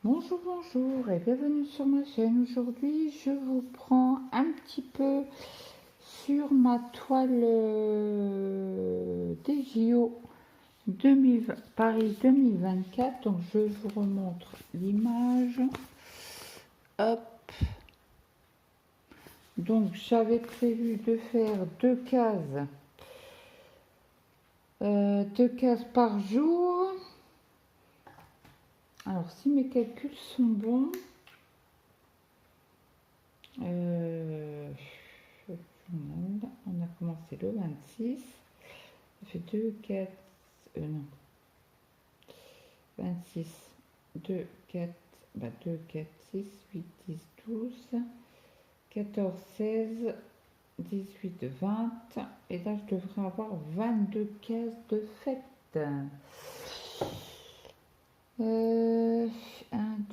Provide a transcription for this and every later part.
Bonjour, bonjour et bienvenue sur ma chaîne. Aujourd'hui, je vous prends un petit peu sur ma toile des JO 2020, Paris 2024. Donc, je vous remontre l'image. Hop. Donc, j'avais prévu de faire deux cases par jour. Alors, si mes calculs sont bons, on a commencé le 26, ça fait 2, 4, non, 26, 2, 4, 2, 4, 6, 8, 10, 12, 14, 16, 18, 20, et là je devrais avoir 22 cases de fête. 1,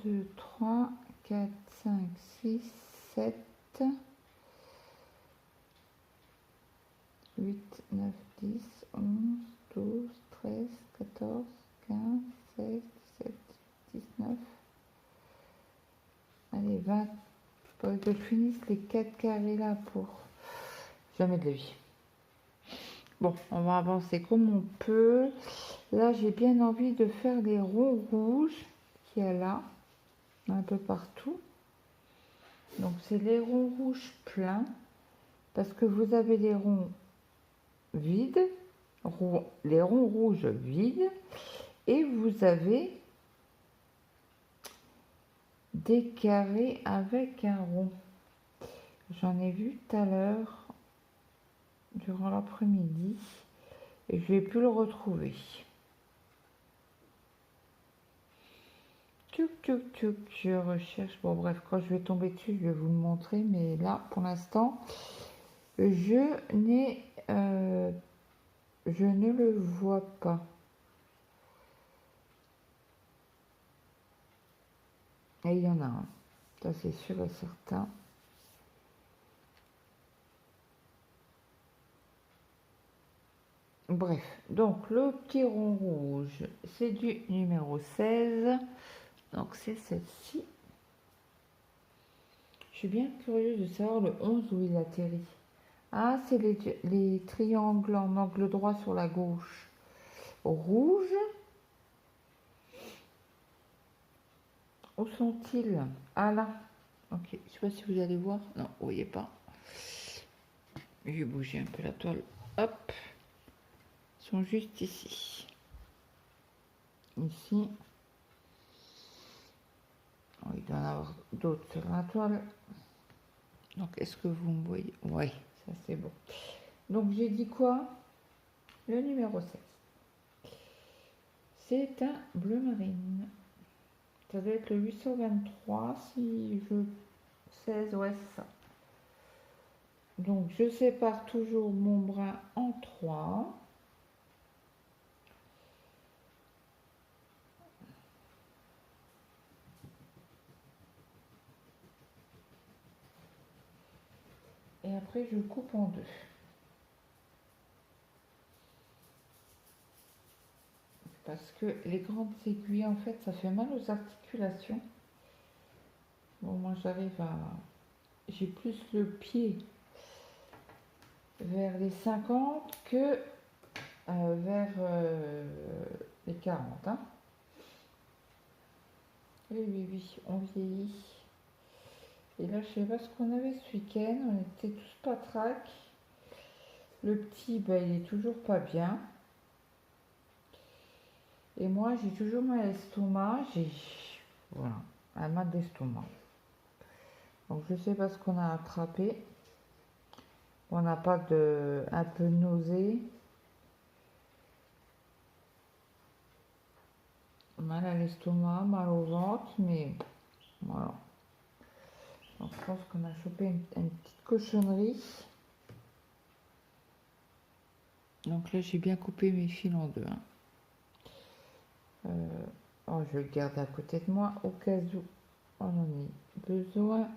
2, 3, 4, 5, 6, 7, 8, 9, 10, 11, 12, 13, 14, 15, 16, 17, 19. Allez, 20. Faut que je finisse les 4 carrés là pour jamais de la vie. Bon, on va avancer comme on peut. Là, j'ai bien envie de faire les ronds rouges qu'il y a là, un peu partout. Donc, c'est les ronds rouges pleins, parce que vous avez les ronds vides, les ronds rouges vides, et vous avez des carrés avec un rond. J'en ai vu tout à l'heure durant l'après-midi et je vais plus le retrouver. Tchouk tchouk tchouk, je recherche. Bon bref, quand je vais tomber dessus, je vais vous le montrer, mais là pour l'instant, je ne le vois pas. Et il y en a un, ça c'est sûr et certain. Bref, donc le petit rond rouge, c'est du numéro 16. Donc c'est celle-ci. Je suis bien curieuse de savoir le 11 où il atterrit. Ah, c'est les triangles en angle droit sur la gauche. Rouge. Où sont-ils? Ah là. Ok, je ne sais pas si vous allez voir. Non, vous voyez pas. Je vais bouger un peu la toile. Hop. Ils sont juste ici. Ici. Oh, il doit y en avoir d'autres sur la toile. Donc, est-ce que vous me voyez? Oui, ça c'est bon. Donc, j'ai dit quoi? Le numéro 16. C'est un bleu marine. Ça doit être le 823 si je... 16, ouais, c'est ça. Donc, je sépare toujours mon brin en 3. Et après, je coupe en 2. Parce que les grandes aiguilles, en fait, ça fait mal aux articulations. Bon, moi, j'arrive à... J'ai plus le pied vers les 50 que vers les 40. Hein. Oui, oui, oui, on vieillit. Et là, je sais pas ce qu'on avait ce week-end. On était tous patraques. Le petit, ben, il est toujours pas bien. Et moi, j'ai toujours mal à l'estomac. Voilà, un mal d'estomac. Donc, je sais pas ce qu'on a attrapé. On n'a pas de... un peu de nausée. Mal à l'estomac, mal au ventre, mais voilà. Donc, je pense qu'on a chopé une petite cochonnerie. Donc là, j'ai bien coupé mes fils en 2. Hein. Oh, je le garde à côté de moi au cas où on en ait besoin.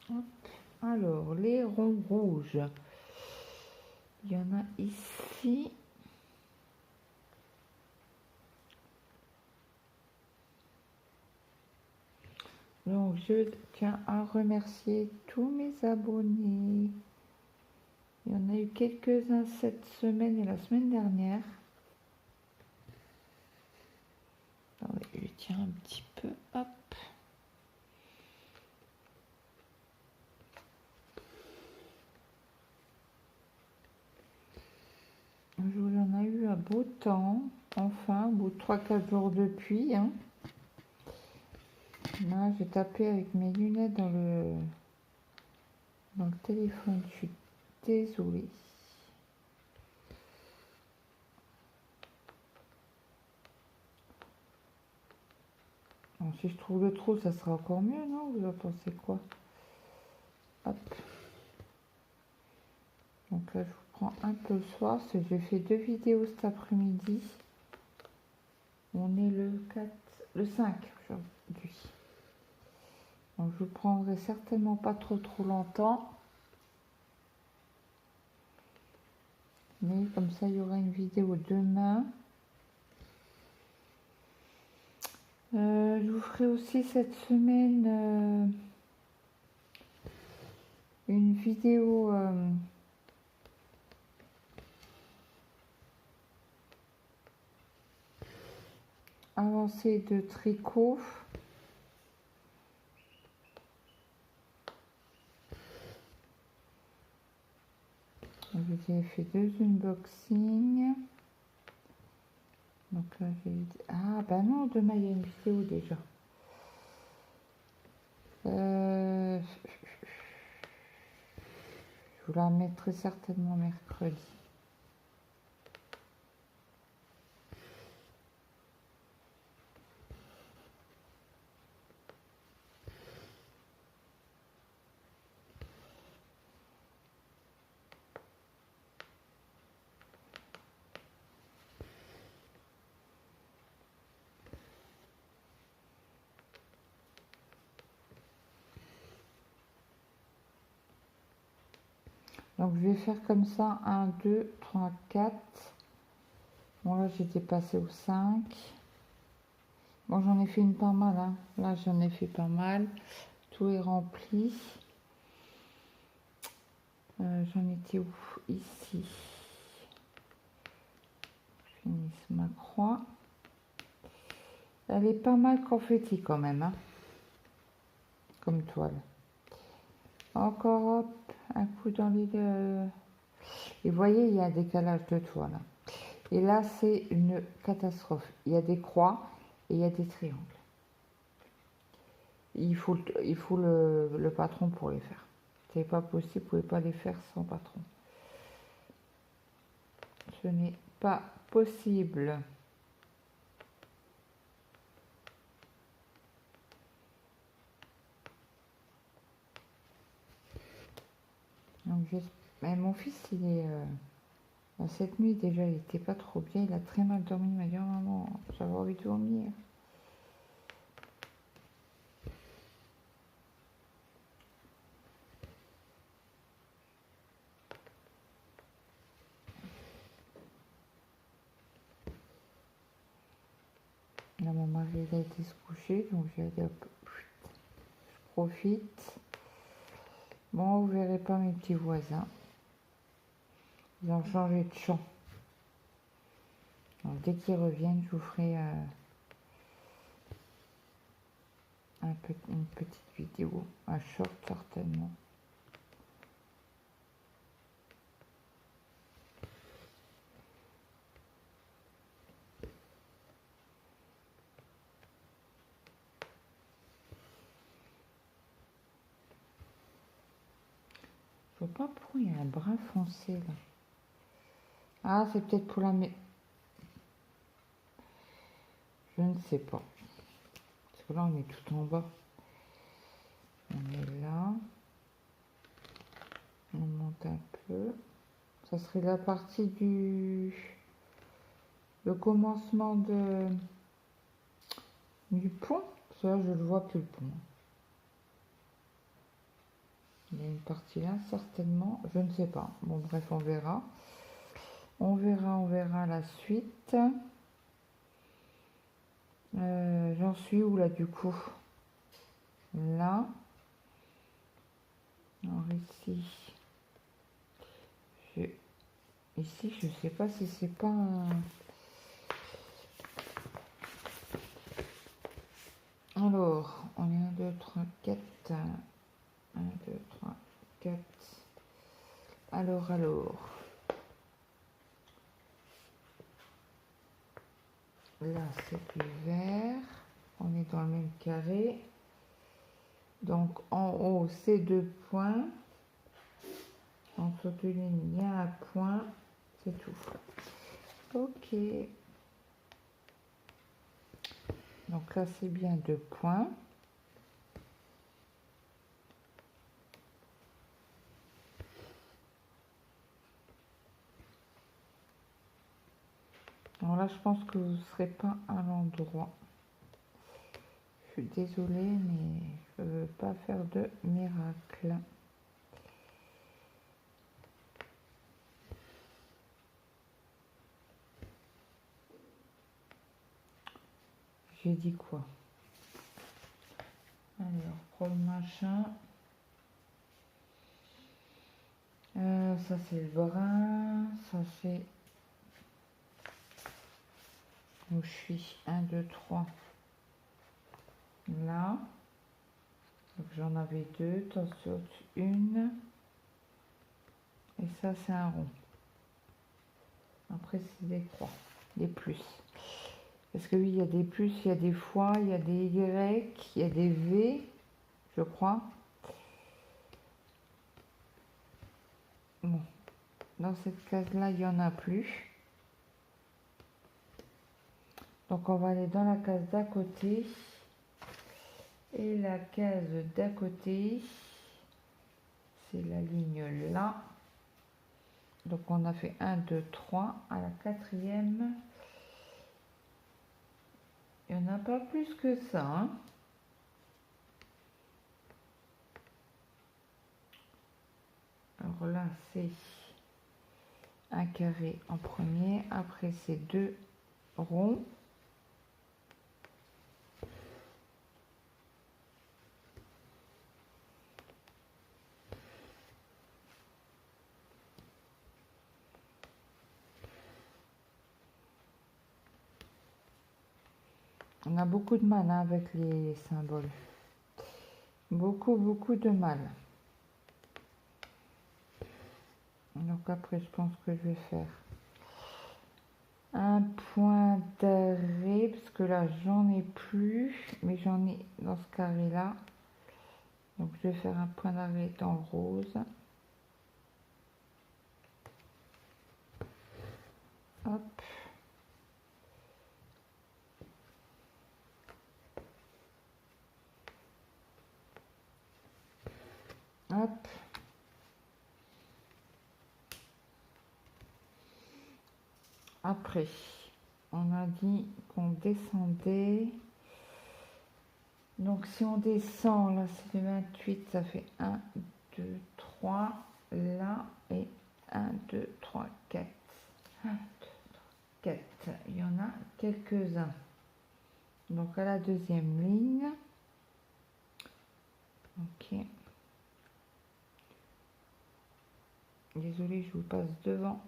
Hop. Alors, les ronds rouges. Il y en a ici. Donc je tiens à remercier tous mes abonnés. Il y en a eu quelques-uns cette semaine et la semaine dernière. Alors, je tiens un petit peu, hop. Je vous en ai eu un beau temps, enfin, au bout de 3-4 jours de pluie. Hein. Là, j'ai tapé avec mes lunettes dans le téléphone. Je suis désolée. Alors, si je trouve le trou, ça sera encore mieux, non? Vous en pensez quoi? Hop. Donc là, je vous prends un peu le soir, parce que j'ai fait 2 vidéos cet après-midi. On est le 5 aujourd'hui. Donc je vous prendrai certainement pas trop longtemps. Mais comme ça, il y aura une vidéo demain. Je vous ferai aussi cette semaine une vidéo avancée de tricot. J'ai fait 2 unboxings. Donc là, j'ai dit... Ah, bah non, demain, il y a une vidéo déjà. Je vous la mettrai certainement mercredi. Donc je vais faire comme ça, 1, 2, 3, 4. Bon là j'étais passé au 5. Bon j'en ai fait une pas mal, hein. Là j'en ai fait pas mal. Tout est rempli. J'en étais où? Ici. Je finis ma croix. Elle est pas mal confetti quand même, hein, comme toile. Encore hop, un coup dans les... Et vous voyez, il y a un décalage de toile. Et là, c'est une catastrophe. Il y a des croix et il y a des triangles. Il faut le patron pour les faire. C'est pas possible, vous ne pouvez pas les faire sans patron. Ce n'est pas possible. Donc, mais mon fils, il est... cette nuit, déjà, il n'était pas trop bien. Il a très mal dormi. Il m'a dit, oh, maman, j'avais envie de dormir. Là, mon mari, il a été se coucher. Donc, j'ai dit, hop, je profite. Bon, vous verrez pas mes petits voisins. Ils ont changé de champ. Donc, dès qu'ils reviennent, je vous ferai une petite vidéo, un short certainement. Je vois pas pourquoi il y a un brin foncé là. Ah, c'est peut-être pour la... Je ne sais pas. Parce que là, on est tout en bas. On est là. On monte un peu. Ça serait la partie du... Le commencement du pont. Parce que là, je ne le vois plus le pont. Il y a une partie là, certainement. Je ne sais pas. Bon, bref, on verra. On verra la suite. J'en suis où là du coup? là. Alors ici, je sais pas si c'est pas un... Alors, on est 1, 2, 3, 4. 1, 2, 3, 4. Alors. Là, c'est du vert. On est dans le même carré. Donc, en haut, c'est 2 points. En dessous de ligne, il y a un point. C'est tout. Ok. Donc là, c'est bien 2 points. Alors là, je pense que vous ne serez pas à l'endroit. Je suis désolée, mais je ne veux pas faire de miracle. J'ai dit quoi? Alors, pour le machin. Ça, c'est le brun. Ça, c'est... Où je suis? 1, 2, 3. Là. Donc, j'en avais 2. Attention, une. Et ça, c'est un rond. Après, c'est des croix. Des plus. Parce que oui, il y a des plus, il y a des fois, il y a des Y, il y a des V, je crois. Bon. Dans cette case-là, il n'y en a plus. Donc, on va aller dans la case d'à côté. Et la case d'à côté, c'est la ligne là. Donc, on a fait 1, 2, 3. À la quatrième, il n'y en a pas plus que ça. Hein. Alors là, c'est un carré en premier. Après, c'est 2 ronds. On a beaucoup de mal hein, avec les symboles. Beaucoup de mal. Donc après, je pense que je vais faire un point d'arrêt, parce que là, j'en ai plus, mais j'en ai dans ce carré-là. Donc je vais faire un point d'arrêt dans le rose. Hop. Hop. Après, on a dit qu'on descendait. Donc si on descend, là c'est le 28, ça fait 1, 2, 3, là, et 1, 2, 3, 4. 1, 2, 3, 4. Il y en a quelques-uns. Donc à la deuxième ligne. Ok. Désolée, je vous passe devant.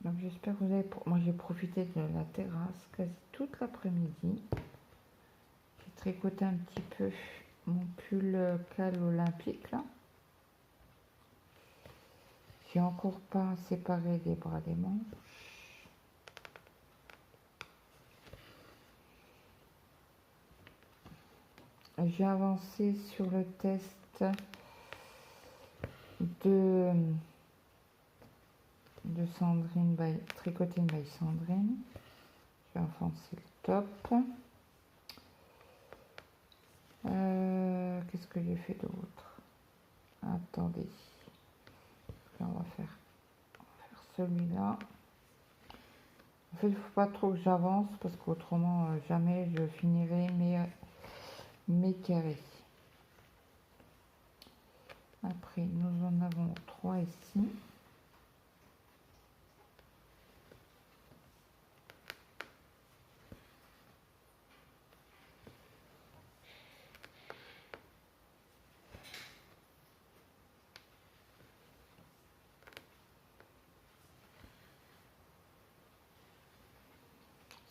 Donc j'espère que vous avez... Moi j'ai profité de la terrasse quasi toute l'après-midi. J'ai tricoté un petit peu mon pull cal olympique là. J'ai encore pas séparé les bras des manches. J'ai avancé sur le test de Sandrine, Tricotine by Sandrine. Je vais enfoncer le top. Qu'est-ce que j'ai fait d'autre? Attendez. Là, on va faire celui-là. En fait, il ne faut pas trop que j'avance parce qu'autrement, jamais je finirai mes carrés. Après, nous en avons 3 ici.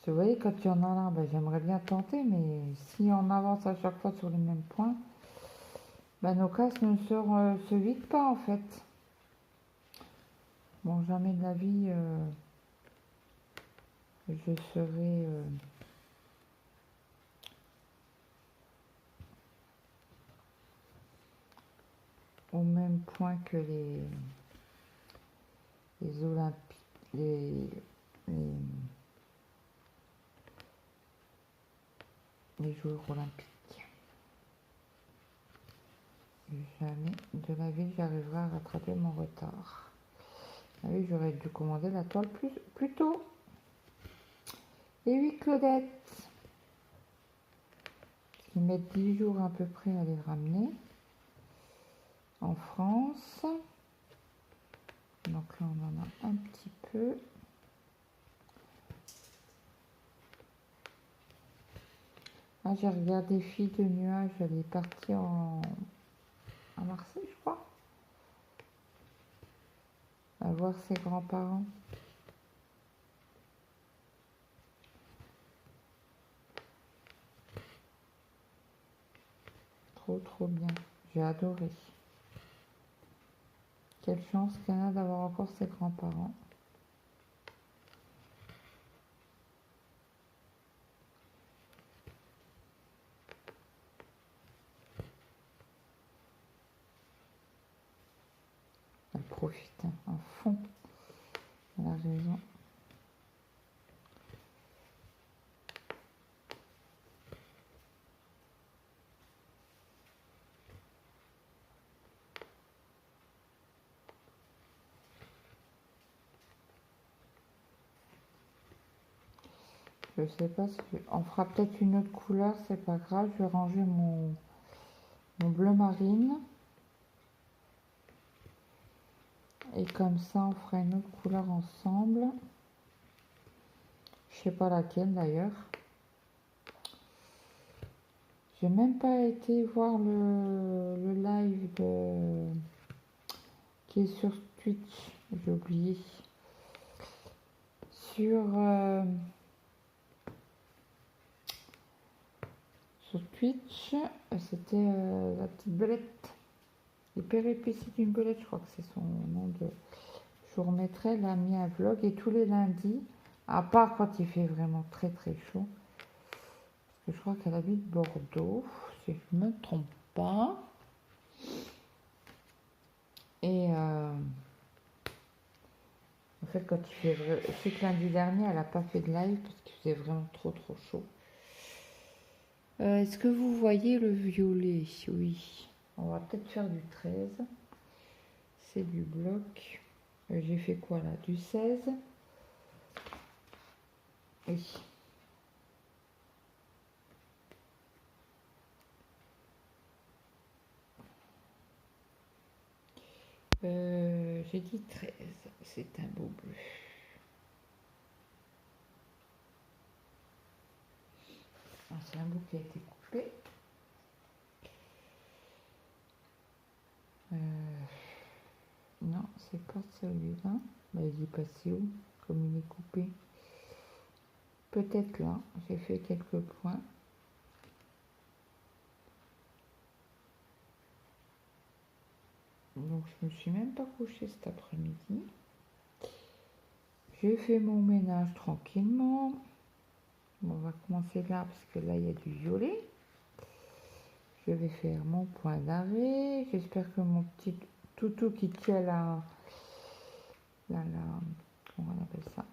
Vous voyez, quand il y en a là, ben, j'aimerais bien tenter, mais si on avance à chaque fois sur les mêmes points, ben, nos cases ne se vident pas en fait. Bon, jamais de la vie, je serai au même point que les Olympiques, les, les joueurs olympiques. Jamais de la vie j'arriverai à rattraper mon retard. Ah oui, j'aurais dû commander la toile plus tôt. Et oui, Claudette, ils mettent 10 jours à peu près à les ramener en France. Donc là, on en a un petit peu. Ah, j'ai regardé Fille de nuages, elle est partie à Marseille, je crois, à voir ses grands-parents. Trop bien, j'ai adoré. Quelle chance qu'elle a d'avoir encore ses grands-parents. Elle profite à fond. Elle a raison. Je sais pas si on fera peut-être une autre couleur, c'est pas grave. Je vais ranger mon bleu marine. Et comme ça, on fera une autre couleur ensemble. Je sais pas laquelle d'ailleurs. J'ai même pas été voir le live qui est sur Twitch. J'ai oublié. Sur Twitch, c'était la petite belette. Les péripéties d'une belette, je crois que c'est son nom de... Je vous remettrai, elle a mis un vlog et tous les lundis, à part quand il fait vraiment très chaud, parce que je crois qu'elle habite Bordeaux, si je ne me trompe pas. Et en fait, quand il fait... Je sais que lundi dernier, elle n'a pas fait de live parce qu'il faisait vraiment trop chaud. Est-ce que vous voyez le violet? Oui. On va peut-être faire du 13. C'est du bloc. J'ai fait quoi là? Du 16. Oui. J'ai dit 13. C'est un beau bleu. Ah, c'est un bout qui a été coupé. Non, c'est pas celui-là. Bah, il est passé où? Comme il est coupé. Peut-être là. J'ai fait quelques points. Donc je me suis même pas couchée cet après-midi. J'ai fait mon ménage tranquillement. Bon, on va commencer là parce que là il y a du violet. Je vais faire mon point d'arrêt. J'espère que mon petit toutou qui tient comment on appelle ça,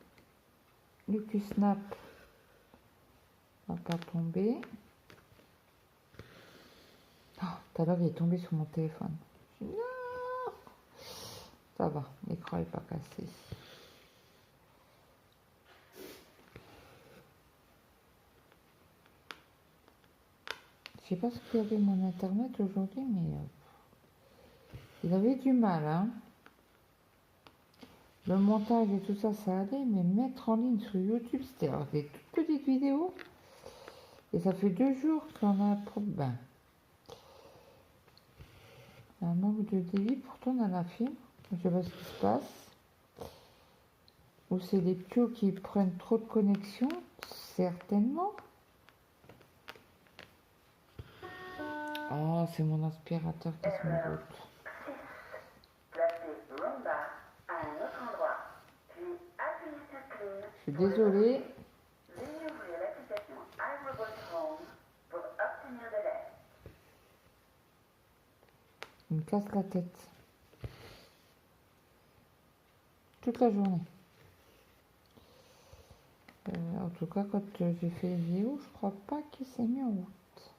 le Q-snap va pas tomber. Oh, tout à l'heure il est tombé sur mon téléphone. Non, ça va, l'écran n'est pas cassé. Je sais pas ce qu'il y avait mon internet aujourd'hui, mais il avait du mal, hein. Le montage et tout ça, ça allait, mais mettre en ligne sur YouTube, c'était alors des toutes petites vidéos. Et ça fait 2 jours qu'on a ben, un manque de débit, pourtant on a la fibre. Je sais pas ce qui se passe. Ou c'est les tuyaux qui prennent trop de connexion? Certainement. Oh, c'est mon aspirateur qui se me roule. Je suis désolée. Il me casse la tête. Toute la journée. En tout cas, quand j'ai fait les vidéos, je crois pas qu'il s'est mis en route.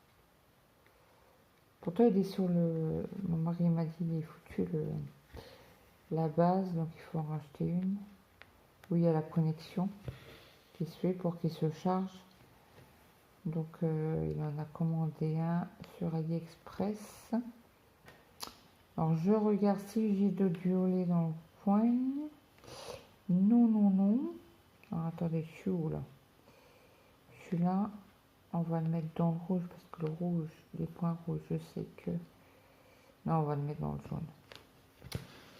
Pourtant, il est sur le... Mon mari m'a dit il est foutu la base, donc il faut en racheter une. Où il y a la connexion qui se fait pour qu'il se charge. Donc, il en a commandé un sur AliExpress. Alors, je regarde si j'ai d'autres violets dans le coin. Non, non, non. Alors, attendez, je suis où là? Je suis là. On va le mettre dans le rouge parce que le rouge, les points rouges, je sais que... Non, on va le mettre dans le jaune.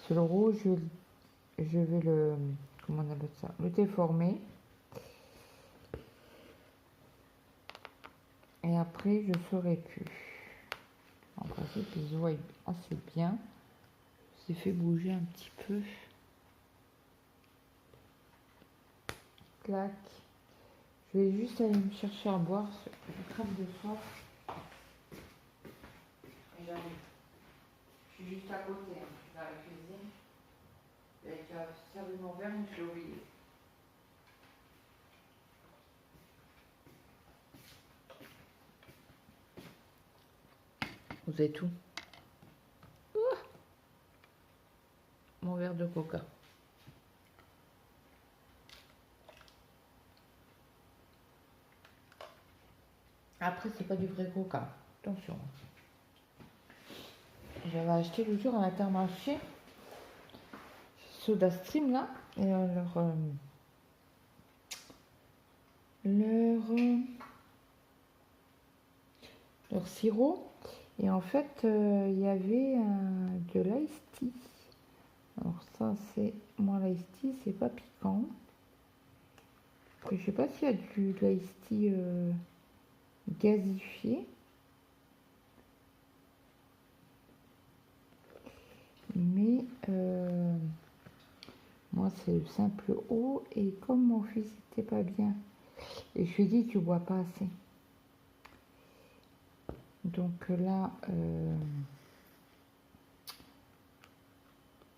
Sur le rouge, je vais le... Comment on appelle ça? Le déformer. Et après, je saurai plus. En principe, ils se voient assez bien. J'ai fait bouger un petit peu. Clac. Je vais juste aller me chercher à boire. Je crève de soif. Et j'arrive. Je suis juste à côté. Hein. Je suis dans la cuisine. Et tu as servi mon verre, mais je l'ai oublié. Vous avez tout. Mon verre de coca. Après, c'est pas du vrai coca. Attention. J'avais acheté le jour à l'Intermarché. Soda Stream là. Et leur sirop. Et en fait, il y avait de l'ice tea. Alors ça, c'est... Moi, l'ice tea, c'est pas piquant. Après, je sais pas s'il y a de l'ice tea gasifié. Mais moi, c'est le simple eau. Et comme mon fils n'était pas bien, et je lui ai dit, tu bois pas assez. Donc là,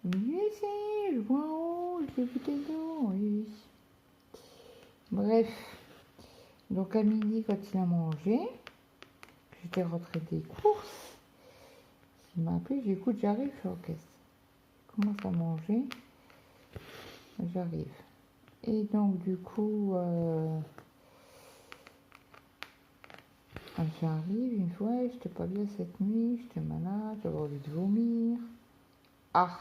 oui, je bois en haut, je vais goûter d'eau, oui. Bref, donc à midi, quand il a mangé, j'étais rentrée des courses, il m'a appelé, j'écoute, j'arrive, je suis en caisse. Je commence à manger, j'arrive. Et donc du coup, j'arrive, une fois, j'étais pas bien cette nuit, j'étais malade, j'avais envie de vomir. Ah!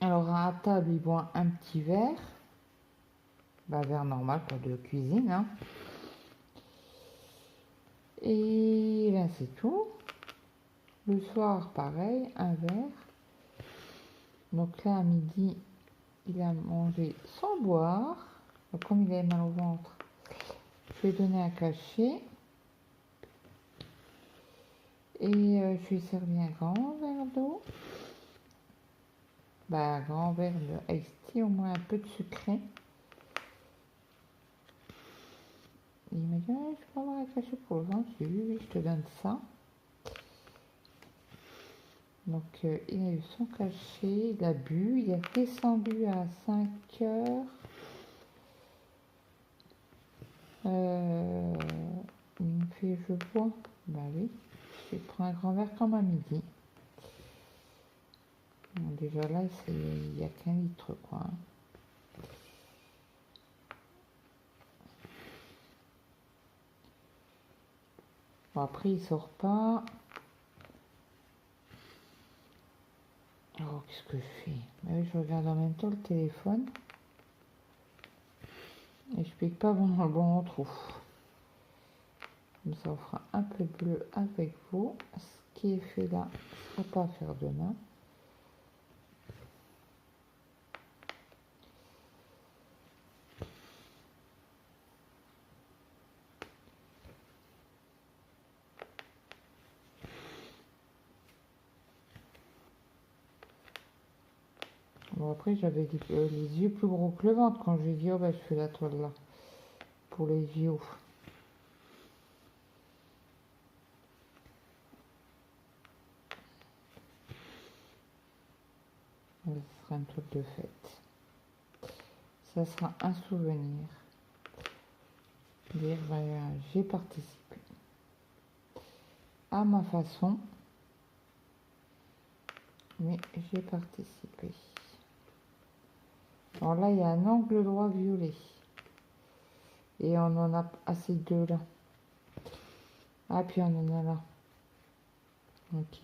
Alors à table, il boit un petit verre. Bah, verre normal pour de cuisine. Hein. Et ben c'est tout. Le soir, pareil, un verre. Donc là, à midi, il a mangé sans boire. Donc, comme il avait mal au ventre, je lui ai donné un cachet. Et je lui ai servi un grand verre d'eau. Bah, un grand verre de iced tea, au moins un peu de sucré. Et il m'a dit, ah, je peux avoir un cachet pour le ventre. J'ai dit, oui, je te donne ça. Donc, il a eu son cachet, il a bu, il est descendu à 5 heures. Il me fait, je bois. Bah oui, je prends un grand verre comme à midi. Bon, déjà là, il n'y a qu'un litre, quoi. Hein. Bon, après, il sort pas. Alors, qu'est-ce que je fais? Bah oui, je regarde en même temps le téléphone. Et je pique pas bon dans le bon trou. Comme ça, on fera un peu bleu avec vous. Ce qui est fait là, ne sera pas à faire demain. Bon, après, j'avais les yeux plus gros que le ventre quand j'ai dit, oh, bah, je fais la toile là, pour les yeux. Ce sera une toile de fête. Ça sera un souvenir. Dire, bah, j'ai participé à ma façon, mais j'ai participé. Alors là, il y a un angle droit violet. Et on en a assez deux là. Ah, puis on en a là. Ok.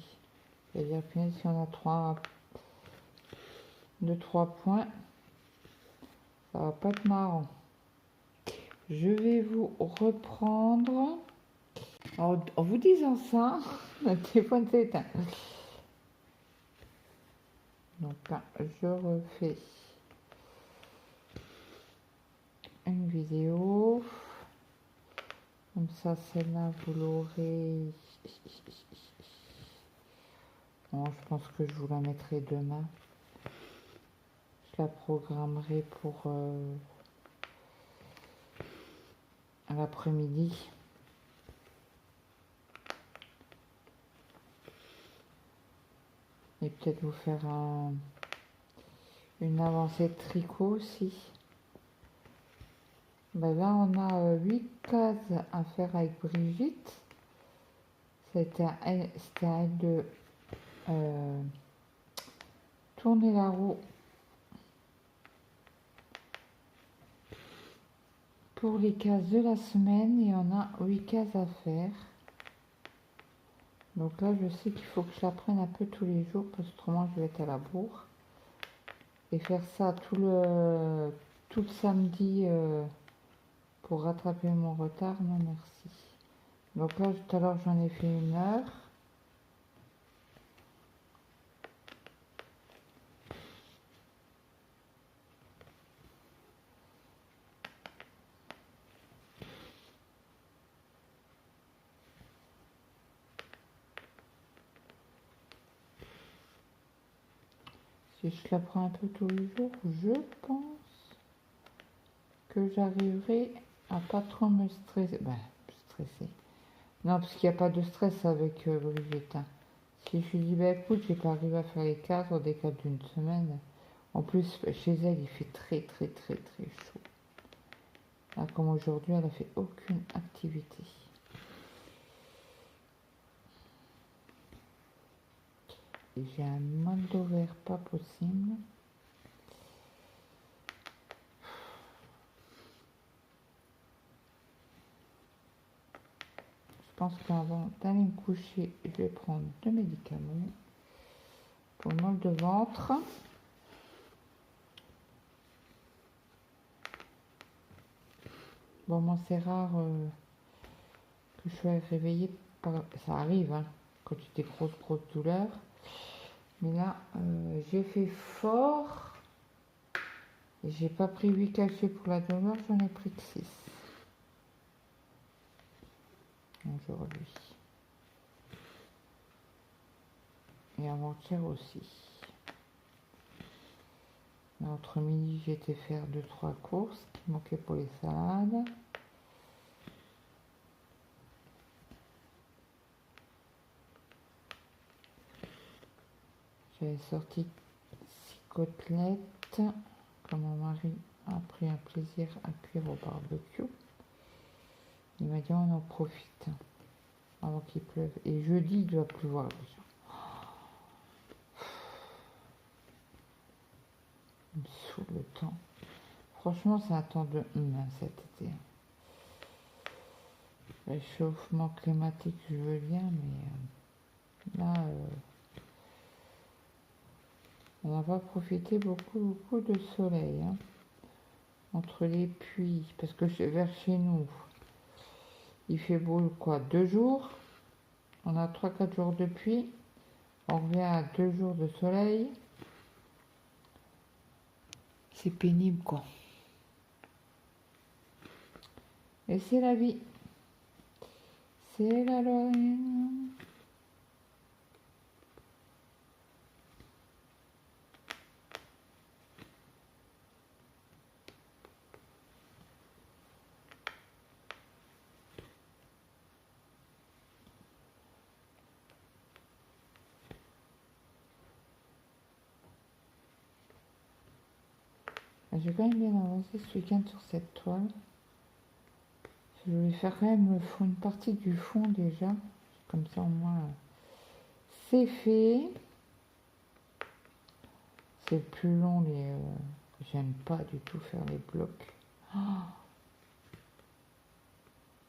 C'est-à-dire que si on a trois points, ça va pas être marrant. Je vais vous reprendre. En vous disant ça, le téléphone s'est éteint. Donc là, je refais une vidéo. Comme ça, celle-là, vous l'aurez. Bon, je pense que je vous la mettrai demain. Je la programmerai pour l'après-midi. Et peut-être vous faire une avancée de tricot aussi. Ben là, on a 8 cases à faire avec Brigitte. C'était à elle de tourner la roue pour les cases de la semaine. Et on a 8 cases à faire. Donc là, je sais qu'il faut que je la prenne un peu tous les jours parce que autrement, je vais être à la bourre. Et faire ça tout le samedi pour rattraper mon retard, non merci. Donc là, tout à l'heure, j'en ai fait 1 heure. Si je la prends un peu tous les jours, je pense que j'arriverai à pas trop me stresser. Ben, stresser. Non, parce qu'il n'y a pas de stress avec Brigitte. Hein. Si je lui dis, bah écoute, j'ai pas arrivé à faire les 4 au décalage d'une semaine. En plus, chez elle, il fait très très très très chaud. Là, comme aujourd'hui, elle a fait aucune activité. Et j'ai un mal d'ovaire pas possible. Je pense qu'avant d'aller me coucher, je vais prendre 2 médicaments pour le mal de ventre. Bon, moi, c'est rare que je sois réveillée par... Ça arrive, hein, quand tu as des grosses douleurs. Mais là, j'ai fait fort. Et j'ai pas pris 8 cachets pour la douleur, j'en ai pris que 6. Aujourd'hui. Et avant-hier aussi. Là, entre midi, j'ai été faire 2-3 courses qui manquaient pour les salades. J'avais sorti 6 côtelettes, que mon mari a pris un plaisir à cuire au barbecue. Il m'a dit on en profite avant qu'il pleuve. Et jeudi, il doit pleuvoir déjà. Il me saoule le temps. Franchement, c'est un temps de cet été. Réchauffement climatique, je veux bien, mais là, on n'a pas profité beaucoup de soleil. Hein. Entre les pluies, parce que vers chez nous, il fait beau quoi, 2 jours. On a 3-4 jours de pluie. On revient à 2 jours de soleil. C'est pénible, quoi. Et c'est la vie. C'est la Lorraine. J'ai quand même bien avancé ce week-end sur cette toile. Je vais faire quand même le fond, une partie du fond déjà. Comme ça au moins c'est fait. C'est plus long les. J'aime pas du tout faire les blocs. Oh,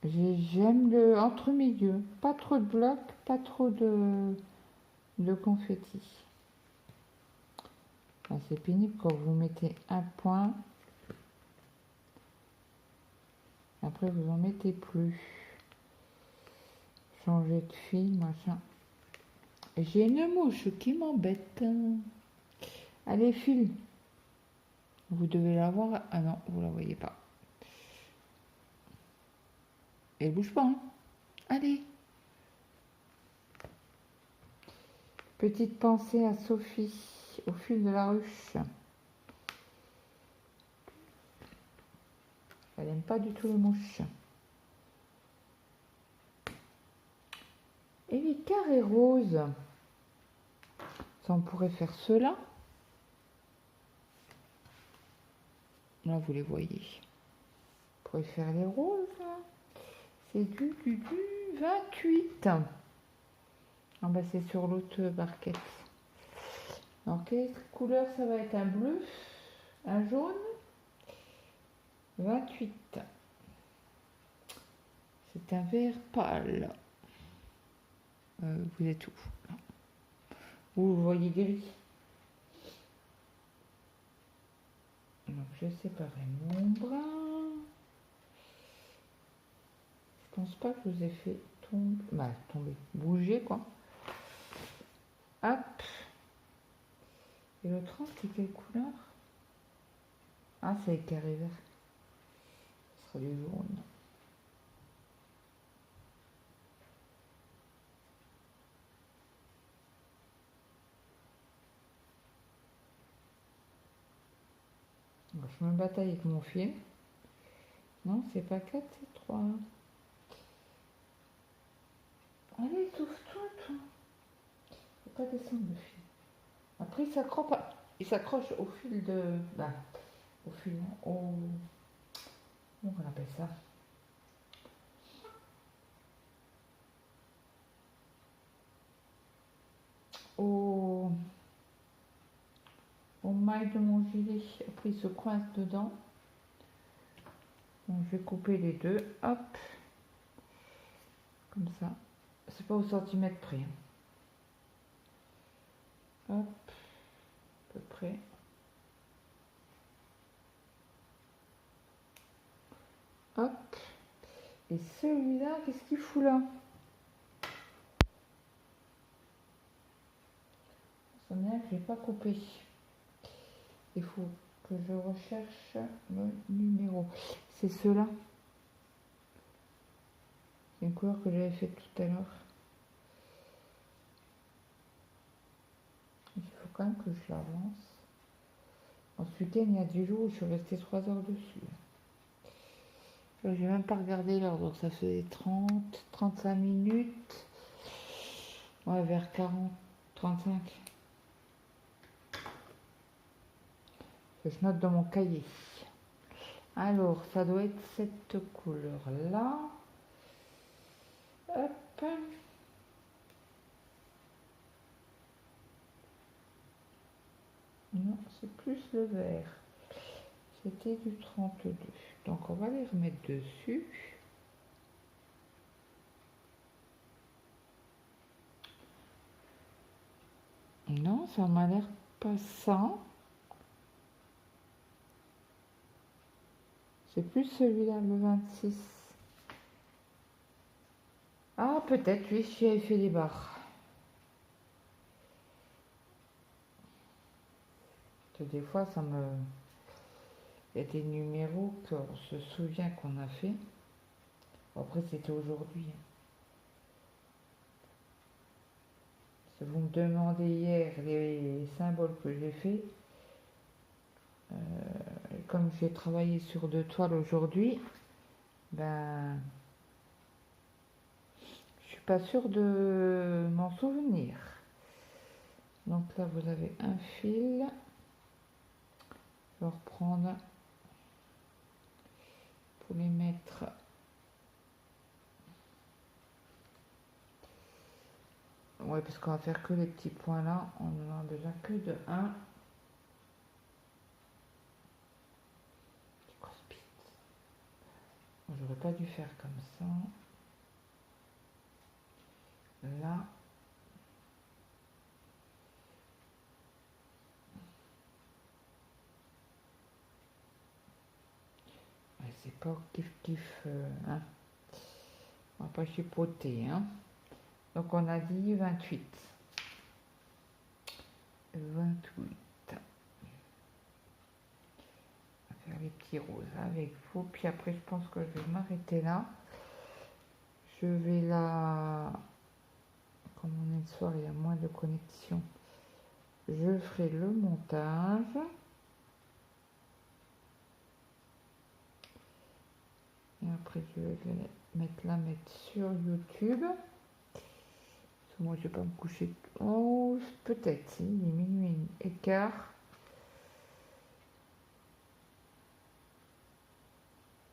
j'aime le entre-milieu. Pas trop de blocs, pas trop de confetti. Enfin, c'est pénible quand vous mettez un point. Après vous en mettez plus. Changer de fil, machin. J'ai une mouche qui m'embête. Allez, file. Vous devez la voir. Ah non, vous la voyez pas. Elle bouge pas, hein. Allez. Petite pensée à Sophie, au fil de la ruche. Elle n'aime pas du tout les mouches. Et les carrés roses. Ça, on pourrait faire cela. Là, vous les voyez. On pourrait faire les roses. C'est du 28. Ah bah, c'est sur l'autre barquette. Alors, quelle couleur ça va être? Un bleu, un jaune. 28. C'est un vert pâle. Vous êtes où? Vous voyez gris. Donc je séparerai mon bras. Je pense pas que je vous ai fait tomber. Bah, tomber. Bouger quoi. Hop. Et l'autre, c'est quelle couleur? Ah, c'est les carrés verts. Ce sera du jaune. Je me bataille avec mon fil. Non, c'est pas 4, c'est 3. Allez, étouffe-toi, toi. Faut pas descendre le fil. Après, il s'accroche au fil de. Bah, au fil. Au. Comment on appelle ça? Au maille de mon gilet. Après, il se coince dedans. Donc, je vais couper les deux. Hop. Comme ça. C'est pas au centimètre près. Hop. À peu près. Hop. Et celui-là, qu'est-ce qu'il fout là? Ça me dit que je l'ai pas coupé. Il faut que je recherche le numéro. C'est ceux-là. C'est une couleur que j'avais faite tout à l'heure. Il faut quand même que je l'avance. Ensuite, il y a 10 jours où je suis restée 3 heures dessus. J'ai même pas regardé l'heure, donc ça fait 35 minutes. Ouais, vers 40, 35. Je note dans mon cahier. Alors, ça doit être cette couleur-là. Hop. Non, c'est plus le vert. C'était du 32. Donc, on va les remettre dessus. Non, ça m'a l'air pas ça. C'est plus celui-là, le 26. Ah, peut-être, oui, j'avais fait les barres. Des fois, ça me... Il y a des numéros qu'on se souvient qu'on a fait. Après, c'était aujourd'hui. Si vous me demandez hier les symboles que j'ai fait, comme j'ai travaillé sur 2 toiles aujourd'hui, ben, je suis pas sûre de m'en souvenir. Donc là, vous avez un fil. Je vais reprendre pour les mettre. Ouais, parce qu'on va faire que les petits points là. On en a déjà que de 1. J'aurais pas dû faire comme ça. Là. Ouais, c'est pas kiff hein. On va pas chipoter, hein. Donc on a dit 28. 28. On va faire les petits roses avec vous. Puis après, je pense que je vais m'arrêter là. Je vais là. Comme on est le soir, il y a moins de connexion. Je ferai le montage. Et après, je vais mettre sur YouTube. Parce que moi, je vais pas me coucher. Oh, peut-être, si, il est minuit et quart.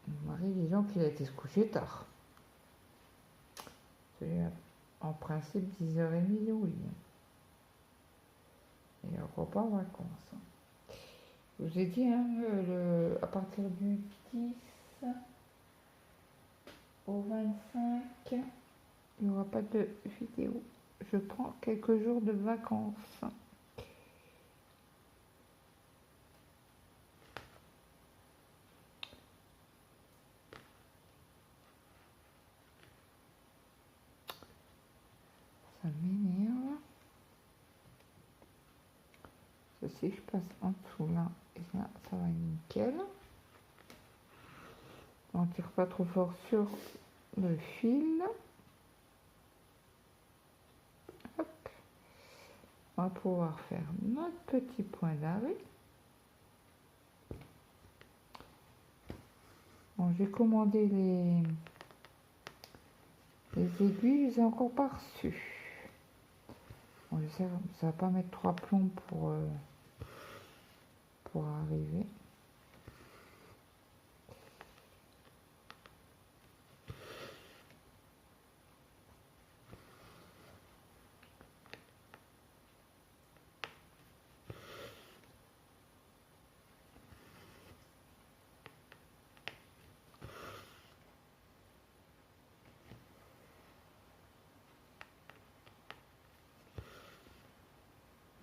Mon mari, disons qu'il a été se coucher tard. En principe, 10h30 oui. Et on repas en vacances. Je vous ai dit, hein, à partir du 10 au 25, il n'y aura pas de vidéo. Je prends quelques jours de vacances. Ça m'énerve. Si je passe en dessous là, et là, ça va nickel. On tire pas trop fort sur le fil. Hop. On va pouvoir faire notre petit point d'arrêt. Bon, j'ai commandé les aiguilles, je les ai encore pas reçues. Bon, ça va pas mettre 3 plombs pour arriver.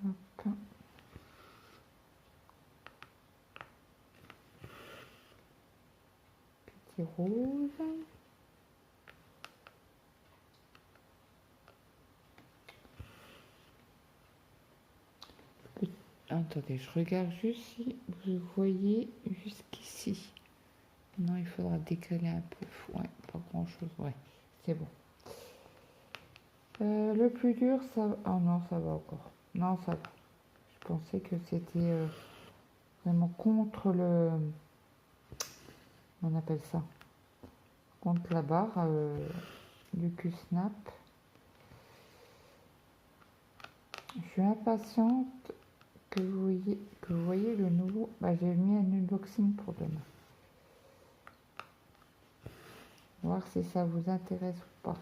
Hop. Petit rose. Attendez, je regarde juste si vous voyez jusqu'ici. Non, il faudra décaler un peu. Ouais, pas grand chose. Ouais, c'est bon. Le plus dur, ça... Oh non, ça va encore. Non, ça va. Je pensais que c'était vraiment contre le... On appelle ça. Contre la barre du Q-Snap. Je suis impatiente que vous voyez le nouveau. Bah, j'ai mis un unboxing pour demain. Voir si ça vous intéresse ou pas.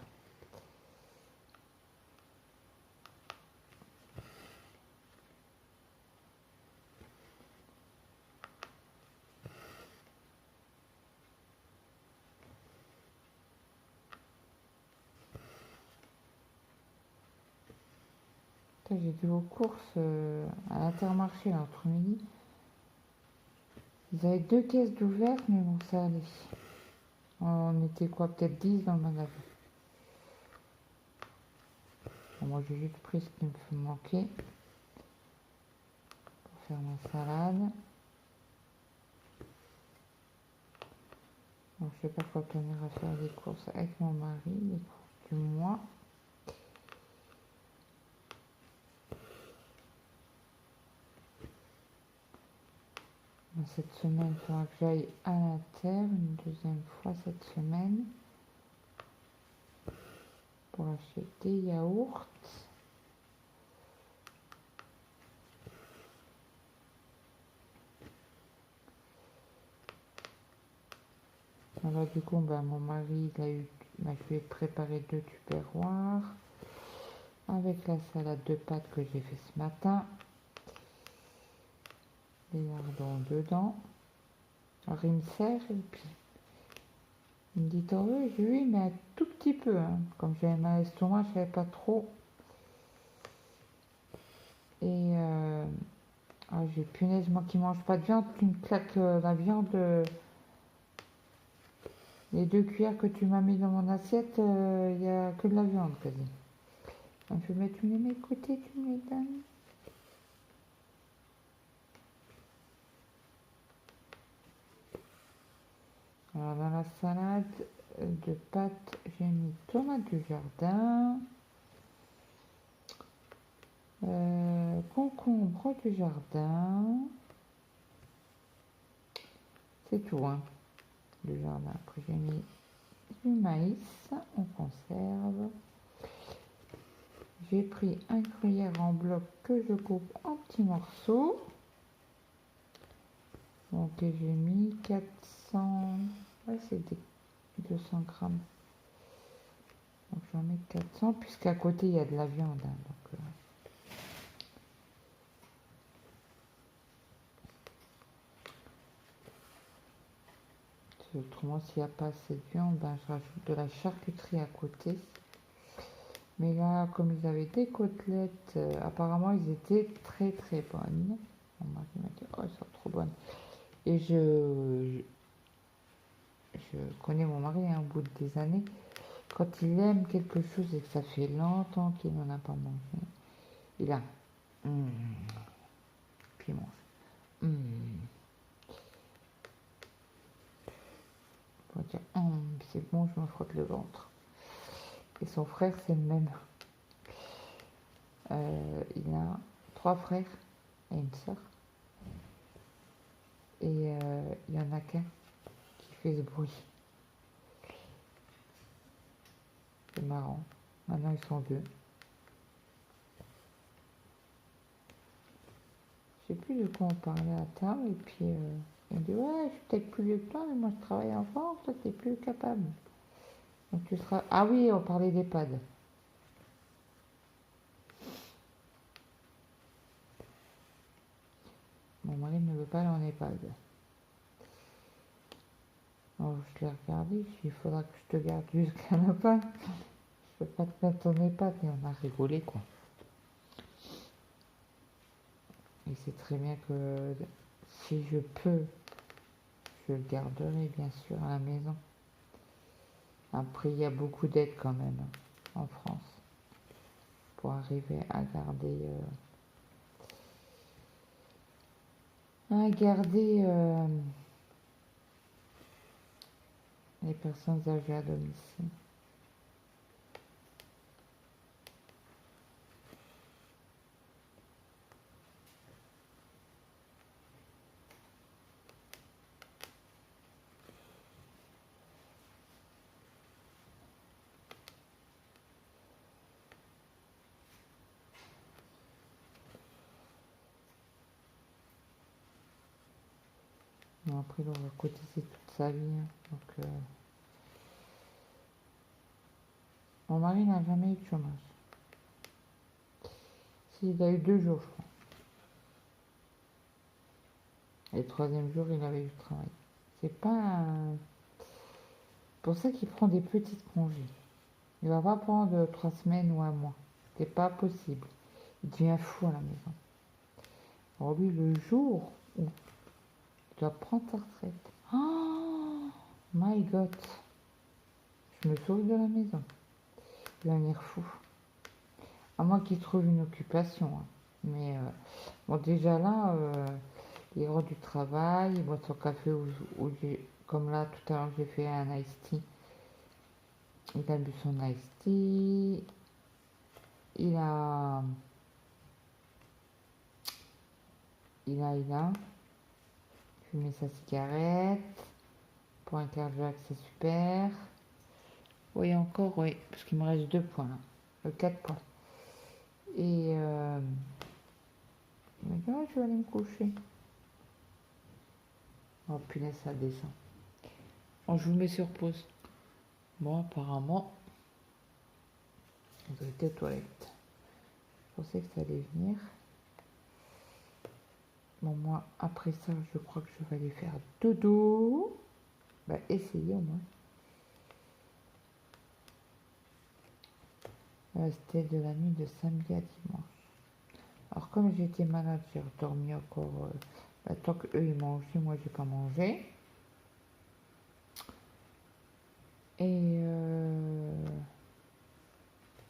J'ai été aux courses à l'Intermarché l'après-midi. Ils avaient 2 caisses d'ouvertes, mais bon, ça allait. On était quoi, peut-être 10 dans le magasin. Bon, moi, j'ai juste pris ce qui me manquait pour faire ma salade. Donc, je sais pas quand on ira faire des courses avec mon mari, les courses du mois. Cette semaine, il faudra que j'aille à la terre une deuxième fois cette semaine pour acheter des yaourts. Alors du coup, ben, mon mari m'a fait préparer 2 tupperwares avec la salade de pâtes que j'ai fait ce matin. Les lardons dedans. Alors il me sert et puis il me dit t'en veux? J'ai dit oui, mais un tout petit peu. Hein. Comme j'avais mal à l'estomac, je savais pas trop. Et j'ai punaise, moi qui mange pas de viande, tu me claques la viande. Les 2 cuillères que tu m'as mis dans mon assiette, il n'y a que de la viande quasi. Donc je vais mettre, tu me les mets de côté, tu me les donnes. Alors dans la salade de pâtes, j'ai mis tomate du jardin, concombre du jardin, c'est tout hein, du jardin. Après j'ai mis du maïs en conserve. J'ai pris un gruyère en bloc que je coupe en petits morceaux. Donc j'ai mis 400, ouais, c'est des 200 grammes. Donc j'en mets 400 puisqu'à côté il y a de la viande. Hein, donc, autrement s'il n'y a pas assez de viande, ben, je rajoute de la charcuterie à côté. Mais là, comme ils avaient des côtelettes, apparemment ils étaient très très bonnes. Mon mari m'a dit, oh, elles sont trop bonnes. Et je connais mon mari hein, au bout des années. Quand il aime quelque chose et que ça fait longtemps qu'il n'en a pas mangé, il a puis il mange. Pour dire c'est bon, je me frotte le ventre. Et son frère, c'est le même. Il a 3 frères et une sœur. Et il y en a qu'un qui fait ce bruit. C'est marrant. Maintenant, ils sont 2. Je sais plus de quoi on parlait à table. Et puis, il me dit, ouais, je suis peut-être plus vieux que toi, mais moi, je travaille en France, toi, t'es plus capable. Donc, tu seras... Ah oui, on parlait d'EHPAD. Mon mari ne veut pas aller en EHPAD. Alors, je l'ai regardé, je lui ai dit, il faudra que je te garde jusqu'à la fin. Je peux pas te mettre en EHPAD. Et on a rigolé, quoi. Et c'est très bien que si je peux, je le garderai bien sûr à la maison. Après, il y a beaucoup d'aides quand même hein, en France pour arriver à garder les personnes âgées à domicile. Non, après, on va cotiser toute sa vie. Hein, donc, mon mari n'a jamais eu de chômage. S'il a eu 2 jours, je crois. Et le 3e jour, il avait eu le travail. C'est pas pour ça qu'il prend des petites congés. Il va pas prendre 3 semaines ou 1 mois. C'est pas possible. Il devient fou à la maison. Alors lui, le jour où tu dois prendre ta retraite, oh my god, je me sauve de la maison. Il va venir fou. À moins qu'il trouve une occupation. Hein. Mais bon, déjà là, il rentre du travail, il boit son café comme là, tout à l'heure, j'ai fait un iced tea. Il a bu son iced tea. Il a fumé sa cigarette. Pour un cardiaque, c'est super. Oui, encore, oui, parce qu'il me reste 2 points là. 4 points. Et il m'a dit, oh, je vais aller me coucher. Oh punaise, ça descend. Bon, je vous mets sur pause. Bon, apparemment, vous avez été aux toilettes. Je pensais que ça allait venir. Bon, moi, après ça, je crois que je vais aller faire dodo. Bah, essayez au moins. C'était de la nuit de samedi à dimanche. Alors, comme j'étais malade, j'ai dormi encore. Tant qu'eux, ils mangeaient, moi, j'ai pas mangé. Et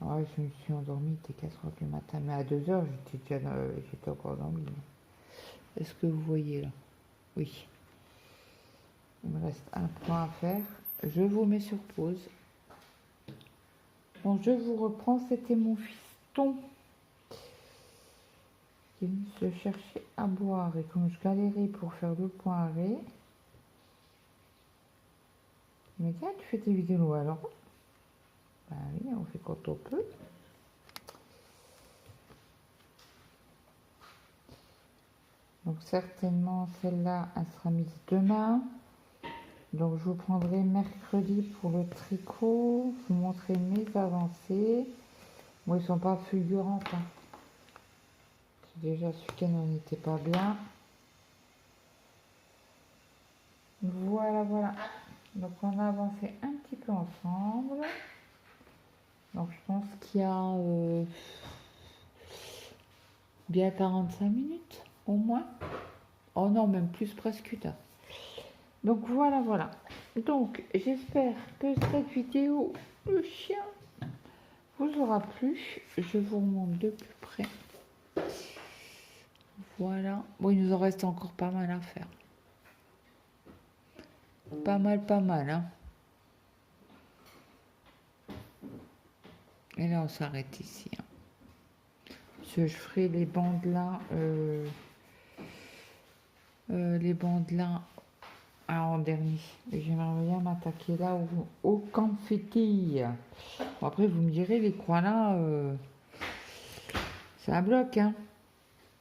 ouais, je me suis endormie, il était 4 heures du matin. Mais à 2 heures, j'étais encore endormie. Est-ce que vous voyez là? Oui. Il me reste un point à faire. Je vous mets sur pause. Bon, je vous reprends. C'était mon fiston qui est venu se chercher à boire. Et comme je galérais pour faire le point arrêt, il m'a dit, ah, tu fais tes vidéos alors? Ben oui, on fait quand on peut. Donc certainement celle-là, elle sera mise demain. Donc je vous prendrai mercredi pour le tricot. Je vous montrerai mes avancées. Bon, ils sont pas fulgurantes. Hein. Déjà ce week-end on n'était pas bien. Voilà, voilà. Donc on a avancé un petit peu ensemble. Donc je pense qu'il y a bien 45 minutes au moins. Oh non, même plus, presque une heure. Donc voilà, voilà. Donc j'espère que cette vidéo, le chien, vous aura plu. Je vous remonte de plus près. Voilà. Bon, il nous en reste encore pas mal à faire. Pas mal, hein. Et là, on s'arrête ici. Hein. Parce que je ferai les bandes là. Les bandes là en dernier. Et j'aimerais bien m'attaquer là au confetti. Bon, après, vous me direz, les croix là, ça bloque. Hein.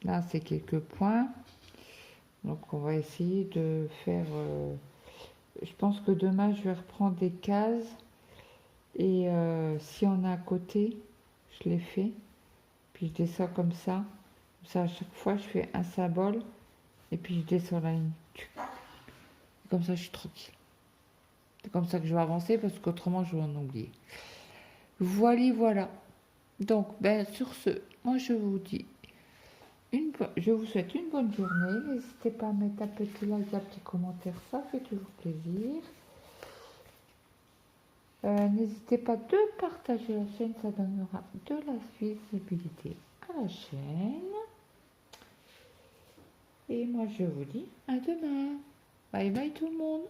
Là, c'est quelques points. Donc, on va essayer de faire... je pense que demain, je vais reprendre des cases. Et si on a à côté, je les fais. Puis je descends comme ça. À chaque fois, je fais un symbole. Et puis je descends la ligne. Comme ça, je suis tranquille. C'est comme ça que je vais avancer parce qu'autrement, je vais en oublier. Voilà, voilà. Donc, ben, sur ce, moi, je vous dis, je vous souhaite une bonne journée. N'hésitez pas à mettre un petit like, un petit commentaire. Ça fait toujours plaisir. N'hésitez pas de partager la chaîne. Ça donnera de la visibilité à la chaîne. Et moi, je vous dis à demain. Bye bye tout le monde.